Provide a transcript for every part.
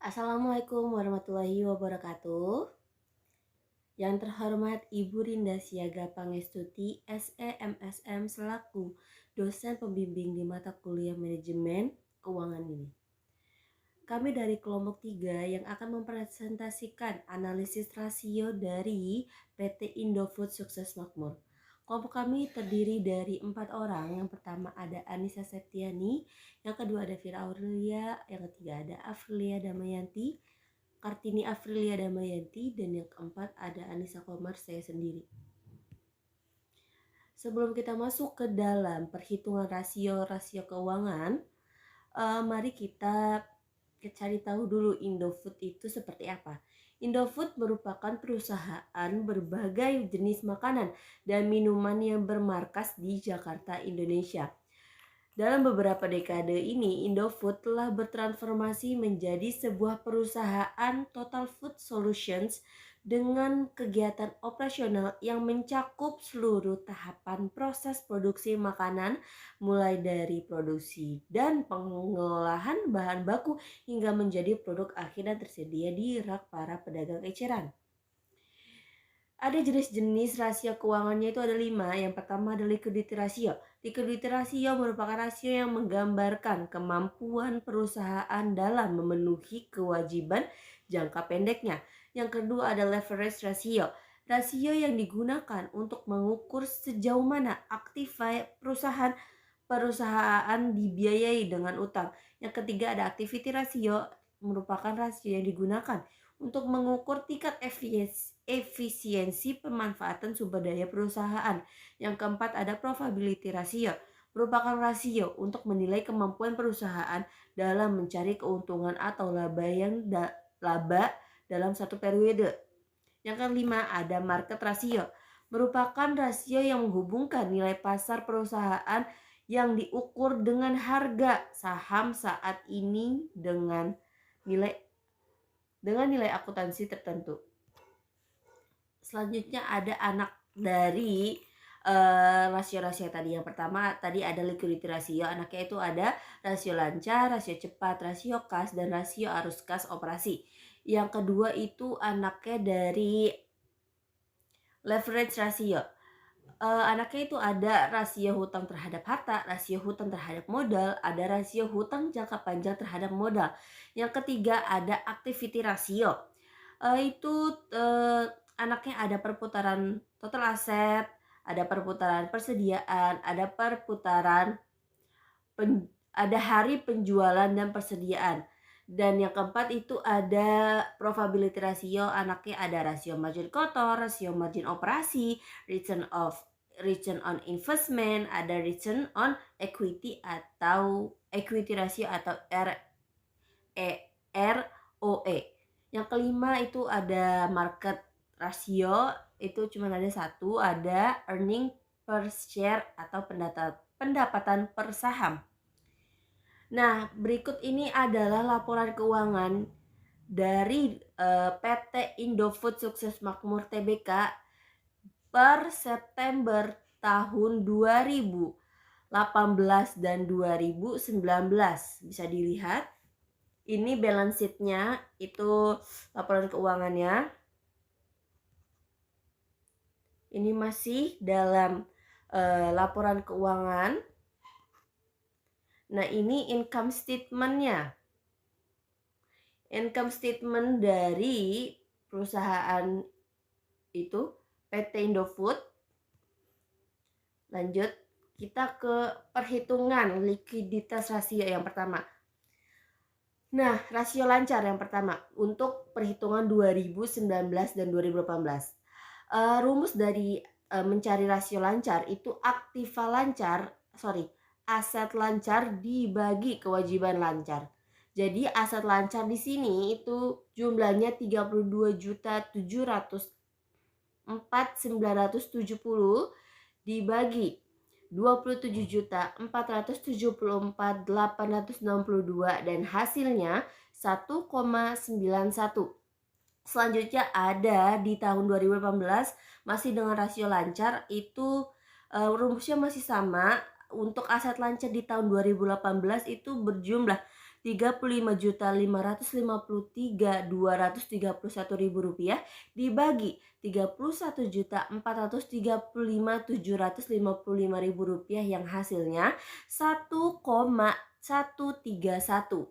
Assalamualaikum warahmatullahi wabarakatuh. Yang terhormat Ibu Rinda Siaga Pangestuti, SEMSM selaku dosen pembimbing di mata kuliah manajemen keuangan ini. Kami dari kelompok 3 yang akan mempresentasikan analisis rasio dari PT Indofood Sukses Makmur. Kelompok kami terdiri dari 4 orang. Yang pertama ada Anissa Septiani, yang kedua ada Fira Aurelia, yang ketiga ada Afrilia Damayanti, Kartini Afrilia Damayanti, dan yang keempat ada Anissa Komar, saya sendiri. Sebelum kita masuk ke dalam perhitungan rasio-rasio keuangan, mari kita cari tahu dulu Indofood itu seperti apa. Indofood merupakan perusahaan berbagai jenis makanan dan minuman yang bermarkas di Jakarta, Indonesia. Dalam beberapa dekade ini, Indofood telah bertransformasi menjadi sebuah perusahaan Total Food Solutions dengan kegiatan operasional yang mencakup seluruh tahapan proses produksi makanan, mulai dari produksi dan pengolahan bahan baku hingga menjadi produk akhir dan tersedia di rak para pedagang eceran. Ada jenis-jenis rasio keuangannya itu ada 5. Yang pertama adalah liquidity ratio. Liquidity ratio merupakan rasio yang menggambarkan kemampuan perusahaan dalam memenuhi kewajiban jangka pendeknya. Yang kedua ada leverage ratio. Rasio yang digunakan untuk mengukur sejauh mana aktiva perusahaan dibiayai dengan utang. Yang ketiga ada activity ratio, merupakan rasio yang digunakan untuk mengukur tingkat efisiensi pemanfaatan sumber daya perusahaan. Yang keempat ada probability ratio, merupakan rasio untuk menilai kemampuan perusahaan dalam mencari keuntungan atau laba dalam satu periode. Yang kelima ada market ratio, merupakan rasio yang menghubungkan nilai pasar perusahaan yang diukur dengan harga saham saat ini dengan nilai akuntansi tertentu. Selanjutnya ada anak dari rasio-rasio tadi. Yang pertama tadi ada liquidity ratio, anaknya itu ada rasio lancar, rasio cepat, rasio kas, dan rasio arus kas operasi. Yang kedua itu anaknya dari leverage ratio. Anaknya itu ada rasio hutang terhadap harta, rasio hutang terhadap modal, ada rasio hutang jangka panjang terhadap modal. Yang ketiga ada activity ratio. Anaknya ada perputaran total aset, ada perputaran persediaan, ada ada hari penjualan dan persediaan. Dan yang keempat itu ada probability ratio, anaknya ada rasio margin kotor, rasio margin operasi, return on investment, ada return on equity atau equity ratio atau ROE. Yang kelima itu ada market rasio, itu cuma ada satu, ada earning per share atau pendapatan per saham. Nah, berikut ini adalah laporan keuangan dari PT Indofood Sukses Makmur Tbk per September tahun 2018 dan 2019. Bisa dilihat. Ini balance sheet-nya, itu laporan keuangannya. Ini masih dalam laporan keuangan. Nah, ini income statement-nya. Income statement dari perusahaan itu PT Indofood. Lanjut, kita ke perhitungan likuiditas rasio yang pertama. Nah, rasio lancar yang pertama untuk perhitungan 2019 dan 2018. Rumus dari mencari rasio lancar itu aset lancar dibagi kewajiban lancar. Jadi aset lancar di sini itu jumlahnya 32.404.970 dibagi 27.474.862 dan hasilnya 1,91. Selanjutnya ada di tahun 2018 masih dengan rasio lancar, itu rumusnya masih sama. Untuk aset lancar di tahun 2018 itu berjumlah Rp35.553.231.000 dibagi Rp31.435.755.000 yang hasilnya 1,131.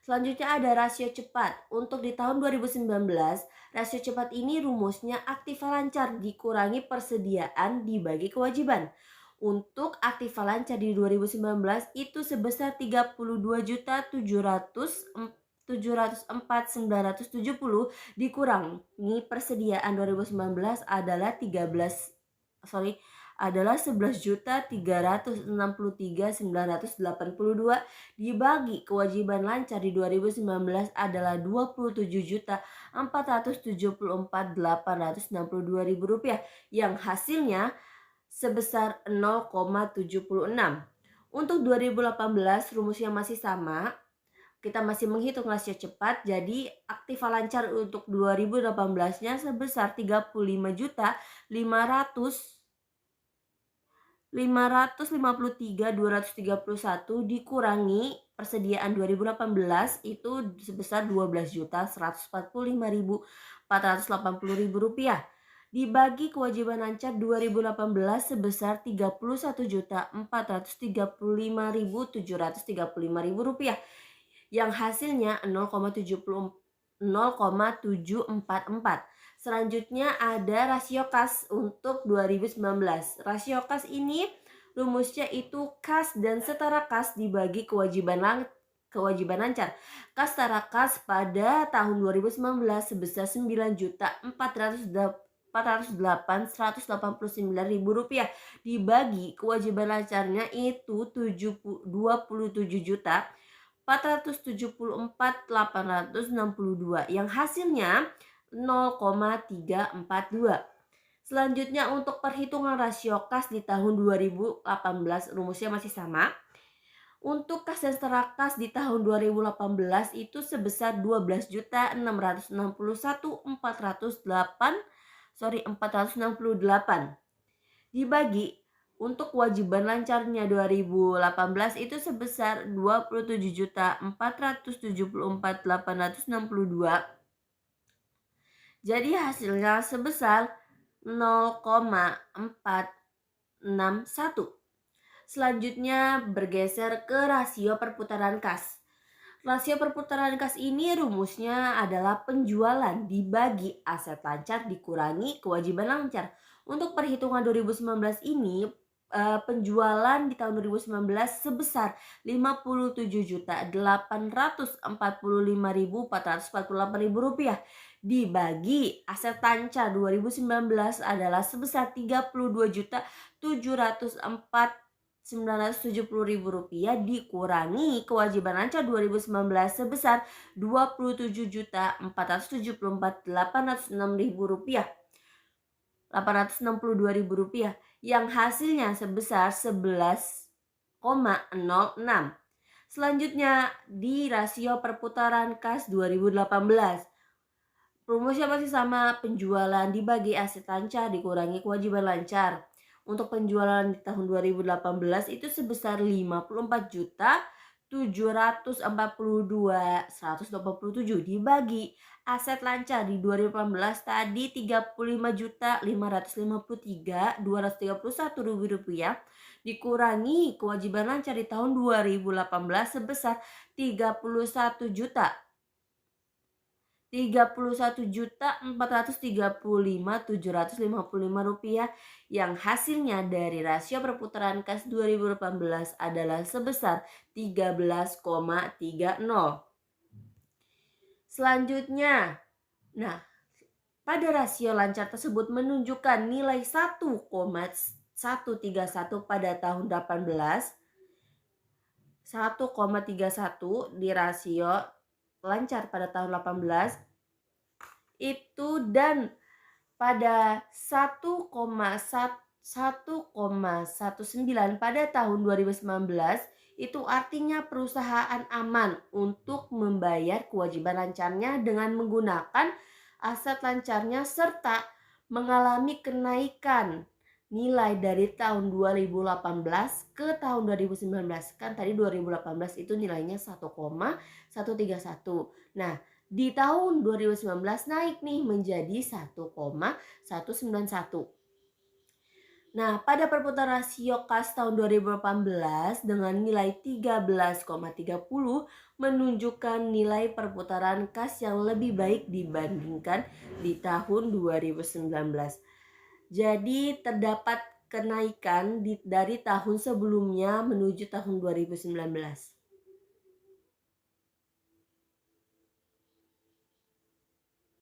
Selanjutnya ada rasio cepat. Untuk di tahun 2019, rasio cepat ini rumusnya aktiva lancar dikurangi persediaan dibagi kewajiban. Untuk aktiva lancar di 2019 itu sebesar 32.704.970 dikurangi persediaan 2019 adalah 11.363.982 dibagi kewajiban lancar di 2019 adalah Rp27.474.862.000 yang hasilnya sebesar 0,76. Untuk 2018 rumusnya masih sama. Kita masih menghitung rasio cepat, jadi aktiva lancar untuk 2018-nya sebesar 35.553.231 dikurangi persediaan 2018 itu sebesar Rp12.145.480.000 dibagi kewajiban lancar 2018 sebesar Rp31.435.735.000 yang hasilnya 0,744. Selanjutnya ada rasio kas untuk 2019. Rasio kas ini rumusnya itu kas dan setara kas dibagi kewajiban lancar. Kas setara kas pada tahun 2019 sebesar Rp9.408.189.000 dibagi kewajiban lancarnya itu Rp27.862 yang hasilnya 0,342. Selanjutnya untuk perhitungan rasio kas di tahun 2018 rumusnya masih sama. Untuk kas dan setara kas di tahun 2018 itu sebesar Rp12.661.468 dibagi untuk kewajiban lancarnya 2018 itu sebesar Rp27.474.862. Jadi hasilnya sebesar 0,461. Selanjutnya bergeser ke rasio perputaran kas. Rasio perputaran kas ini rumusnya adalah penjualan dibagi aset lancar dikurangi kewajiban lancar. Untuk perhitungan 2019 ini penjualan di tahun 2019 sebesar Rp55.845.448.000 dibagi aset lancar 2019 adalah sebesar Rp32.704.970.000 dikurangi kewajiban lancar 2019 sebesar Rp27.478.862.000 yang hasilnya sebesar 11,06. Selanjutnya di rasio perputaran kas 2018. Rumusnya masih sama, penjualan dibagi aset lancar dikurangi kewajiban lancar. Untuk penjualan di tahun 2018 itu sebesar Rp54.742.187 dibagi aset lancar di 2018 tadi Rp35.553.231.000 dikurangi kewajiban lancar di tahun 2018 sebesar Rp31.435.755 yang hasilnya dari rasio perputaran kas 2018 adalah sebesar 13,30. Selanjutnya, pada rasio lancar tersebut menunjukkan nilai 1,131 pada tahun 18, 1,31 di rasio lancar pada tahun 18 itu, dan pada 1,19 pada tahun 2019 itu artinya perusahaan aman untuk membayar kewajiban lancarnya dengan menggunakan aset lancarnya serta mengalami kenaikan nilai dari tahun 2018 ke tahun 2019. Kan tadi 2018 itu nilainya 1,131. Nah, di tahun 2019 naik nih menjadi 1,191. Nah, pada perputaran rasio kas tahun 2018 dengan nilai 13,30 menunjukkan nilai perputaran kas yang lebih baik dibandingkan di tahun 2019. Jadi terdapat kenaikan dari tahun sebelumnya menuju tahun 2019.